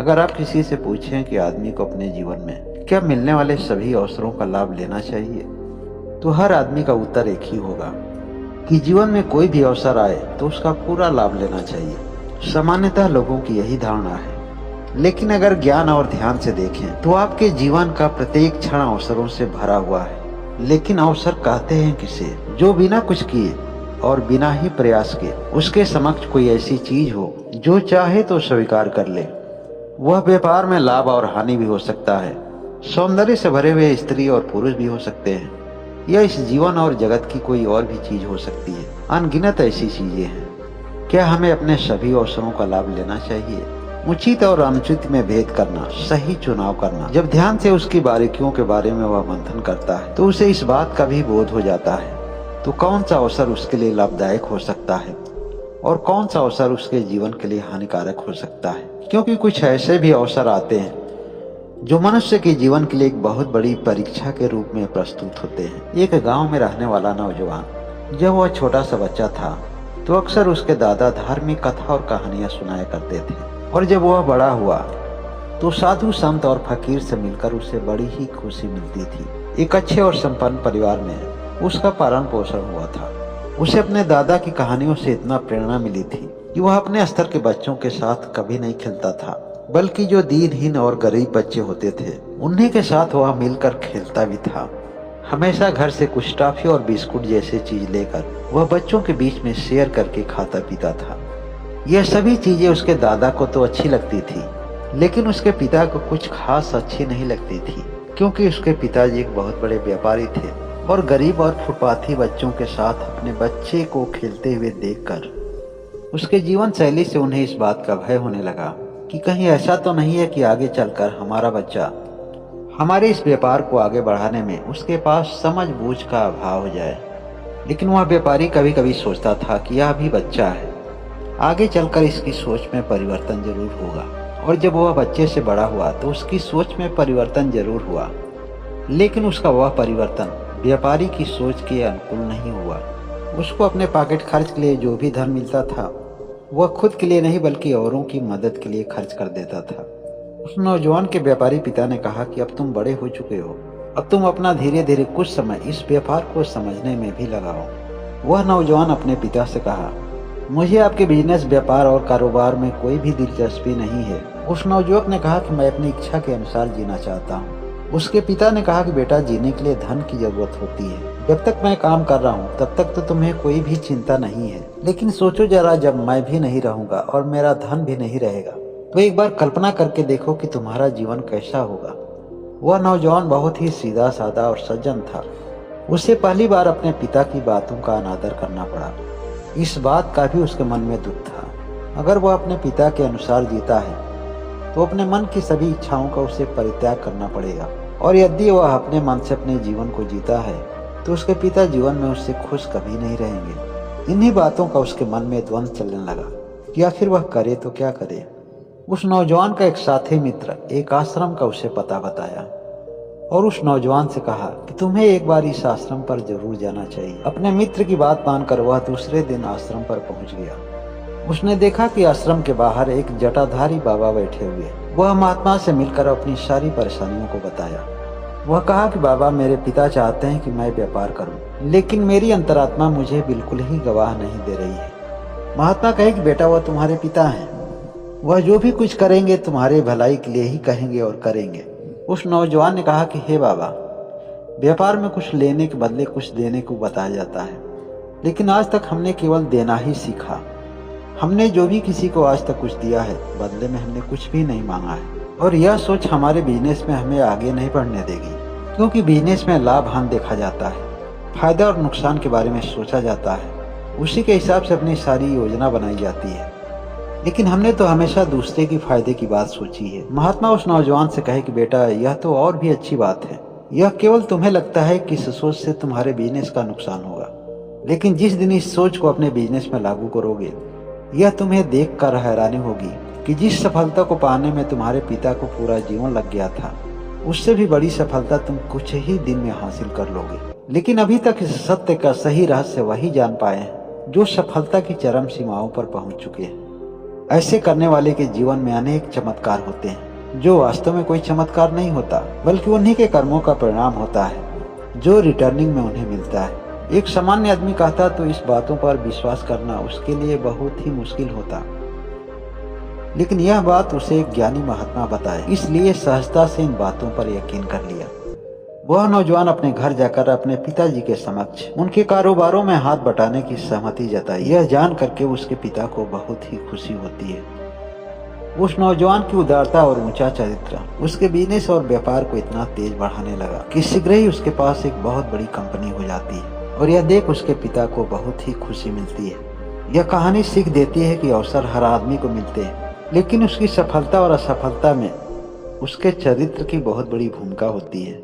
अगर आप किसी से पूछें कि आदमी को अपने जीवन में क्या मिलने वाले सभी अवसरों का लाभ लेना चाहिए, तो हर आदमी का उत्तर एक ही होगा कि जीवन में कोई भी अवसर आए तो उसका पूरा लाभ लेना चाहिए। सामान्यतः लोगों की यही धारणा है, लेकिन अगर ज्ञान और ध्यान से देखें तो आपके जीवन का प्रत्येक क्षण अवसरों से भरा हुआ है। लेकिन अवसर कहते हैं किसे, जो बिना कुछ किए और बिना ही प्रयास के उसके समक्ष कोई ऐसी चीज हो जो चाहे तो स्वीकार कर ले। वह व्यापार में लाभ और हानि भी हो सकता है, सौंदर्य से भरे हुए स्त्री और पुरुष भी हो सकते हैं, या इस जीवन और जगत की कोई और भी चीज हो सकती है। अनगिनत ऐसी चीजें हैं। क्या हमें अपने सभी अवसरों का लाभ लेना चाहिए? उचित और अनुचित में भेद करना, सही चुनाव करना। जब ध्यान से उसकी बारीकियों के बारे में वह मंथन करता है तो उसे इस बात का भी बोध हो जाता है तो कौन सा अवसर उसके लिए लाभदायक हो सकता है और कौन सा अवसर उसके जीवन के लिए हानिकारक हो सकता है। क्योंकि कुछ ऐसे भी अवसर आते हैं जो मनुष्य के जीवन के लिए एक बहुत बड़ी परीक्षा के रूप में प्रस्तुत होते हैं। एक गांव में रहने वाला नौजवान जब वह छोटा सा बच्चा था तो अक्सर उसके दादा धार्मिक कथा और कहानियां सुनाया करते थे, और जब वह बड़ा हुआ तो साधु संत और फकीर से मिलकर उसे बड़ी ही खुशी मिलती थी। एक अच्छे और संपन्न परिवार में उसका पालन पोषण हुआ था। उसे अपने दादा की कहानियों से इतना प्रेरणा मिली थी कि वह अपने स्तर के बच्चों के साथ कभी नहीं खेलता था, बल्कि जो दीनहीन और गरीब बच्चे होते थे उन्हीं के साथ वह मिलकर खेलता भी था। हमेशा घर से कुछ टॉफी और बिस्कुट जैसे चीज लेकर वह बच्चों के बीच में शेयर करके खाता पीता था। यह सभी चीजें उसके दादा को तो अच्छी लगती थी, लेकिन उसके पिता को कुछ खास अच्छी नहीं लगती थी, क्योंकि उसके पिताजी एक बहुत बड़े व्यापारी थे और गरीब और फुटपाथी बच्चों के साथ अपने बच्चे को खेलते हुए देखकर उसके जीवन शैली से उन्हें इस बात का भय होने लगा कि कहीं ऐसा तो नहीं है कि आगे चलकर हमारा बच्चा हमारे इस व्यापार को आगे बढ़ाने में उसके पास समझ बूझ का अभाव हो जाए। लेकिन वह व्यापारी कभी कभी सोचता था कि यह अभी बच्चा है, आगे चलकर इसकी सोच में परिवर्तन जरूर होगा। और जब वह बच्चे से बड़ा हुआ तो उसकी सोच में परिवर्तन जरूर हुआ, लेकिन उसका वह परिवर्तन व्यापारी की सोच के अनुकूल नहीं हुआ। उसको अपने पॉकेट खर्च के लिए जो भी धन मिलता था वह खुद के लिए नहीं बल्कि औरों की मदद के लिए खर्च कर देता था। उस नौजवान के व्यापारी पिता ने कहा कि अब तुम बड़े हो चुके हो, अब तुम अपना धीरे धीरे कुछ समय इस व्यापार को समझने में भी लगाओ। वह नौजवान अपने पिता से कहा, मुझे आपके बिजनेस, व्यापार और कारोबार में कोई भी दिलचस्पी नहीं है। उस नौजुवक ने कहा कि मैं अपनी इच्छा के अनुसार जीना चाहता हूँ। उसके पिता ने कहा कि बेटा, जीने के लिए धन की जरूरत होती है। जब तक मैं काम कर रहा हूँ तब तक तो तुम्हें कोई भी चिंता नहीं है, लेकिन सोचो जरा, जब मैं भी नहीं रहूंगा और मेरा धन भी नहीं रहेगा तो एक बार कल्पना करके देखो कि तुम्हारा जीवन कैसा होगा। वह नौजवान बहुत ही सीधा साधा और सज्जन था। उसे पहली बार अपने पिता की बातों का अनादर करना पड़ा। इस बात का भी उसके मन में दुख था। अगर वह अपने पिता के अनुसार जीता है तो अपने मन की सभी इच्छाओं का उसे परित्याग करना पड़ेगा, और यदि वह अपने मन से अपने जीवन को जीता है तो उसके पिता जीवन में उससे खुश कभी नहीं रहेंगे। इन्हीं बातों का उसके मन में द्वंद्व चलने लगा कि आखिर वह करे तो क्या करे। उस नौजवान का एक साथी मित्र एक आश्रम का उसे पता बताया और उस नौजवान से कहा कि तुम्हें एक बार इस आश्रम पर जरूर जाना चाहिए। अपने मित्र की बात मानकर वह दूसरे दिन आश्रम पर पहुंच गया। उसने देखा कि आश्रम के बाहर एक जटाधारी बाबा बैठे हुए। वह महात्मा से मिलकर अपनी सारी परेशानियों को बताया। वह कहा कि बाबा, मेरे पिता चाहते हैं कि मैं व्यापार करूं, लेकिन मेरी अंतरात्मा मुझे बिल्कुल ही गवाह नहीं दे रही है। महात्मा कहे कि बेटा, वह तुम्हारे पिता हैं, वह जो भी कुछ करेंगे तुम्हारे भलाई के लिए ही कहेंगे और करेंगे। उस नौजवान ने कहा कि हे बाबा, व्यापार में कुछ लेने के बदले कुछ देने को बताया जाता है, लेकिन आज तक हमने केवल देना ही सीखा। हमने जो भी किसी को आज तक कुछ दिया है, बदले में हमने कुछ भी नहीं मांगा है। और यह सोच हमारे बिजनेस में हमें आगे नहीं बढ़ने देगी, क्योंकि बिजनेस में लाभ हानि देखा जाता है, फायदा और नुकसान के बारे में सोचा जाता है, उसी के हिसाब से अपनी सारी योजना बनाई जाती है। लेकिन हमने तो हमेशा दूसरे की फायदे की बात सोची है। महात्मा उस नौजवान से कहे कि बेटा, यह तो और भी अच्छी बात है। यह केवल तुम्हें लगता है कि इस सोच से तुम्हारे बिजनेस का नुकसान होगा, लेकिन जिस दिन इस सोच को अपने बिजनेस में लागू करोगे, यह तुम्हें देख कर हैरानी होगी कि जिस सफलता को पाने में तुम्हारे पिता को पूरा जीवन लग गया था, उससे भी बड़ी सफलता तुम कुछ ही दिन में हासिल कर लोगे। लेकिन अभी तक इस सत्य का सही रहस्य वही जान पाए हैं जो सफलता की चरम सीमाओं पर पहुंच चुके हैं। ऐसे करने वाले के जीवन में अनेक चमत्कार होते हैं, जो वास्तव में कोई चमत्कार नहीं होता, बल्कि उन्हीं के कर्मों का परिणाम होता है जो रिटर्निंग में उन्हें मिलता है। एक सामान्य आदमी कहता तो इस बातों पर विश्वास करना उसके लिए बहुत ही मुश्किल होता, लेकिन यह बात उसे एक ज्ञानी महात्मा बताए, इसलिए सहजता से इन बातों पर यकीन कर लिया। वह नौजवान अपने घर जाकर अपने पिताजी के समक्ष उनके कारोबारों में हाथ बटाने की सहमति जताई। यह जान करके उसके पिता को बहुत ही खुशी होती है। उस नौजवान की उदारता और ऊंचा चरित्र उसके बिजनेस और व्यापार को इतना तेज बढ़ाने लगा कि शीघ्र ही उसके पास एक बहुत बड़ी कंपनी हो जाती है, और यह देख उसके पिता को बहुत ही खुशी मिलती है। यह कहानी सीख देती है कि अवसर हर आदमी को मिलते हैं, लेकिन उसकी सफलता और असफलता में उसके चरित्र की बहुत बड़ी भूमिका होती है।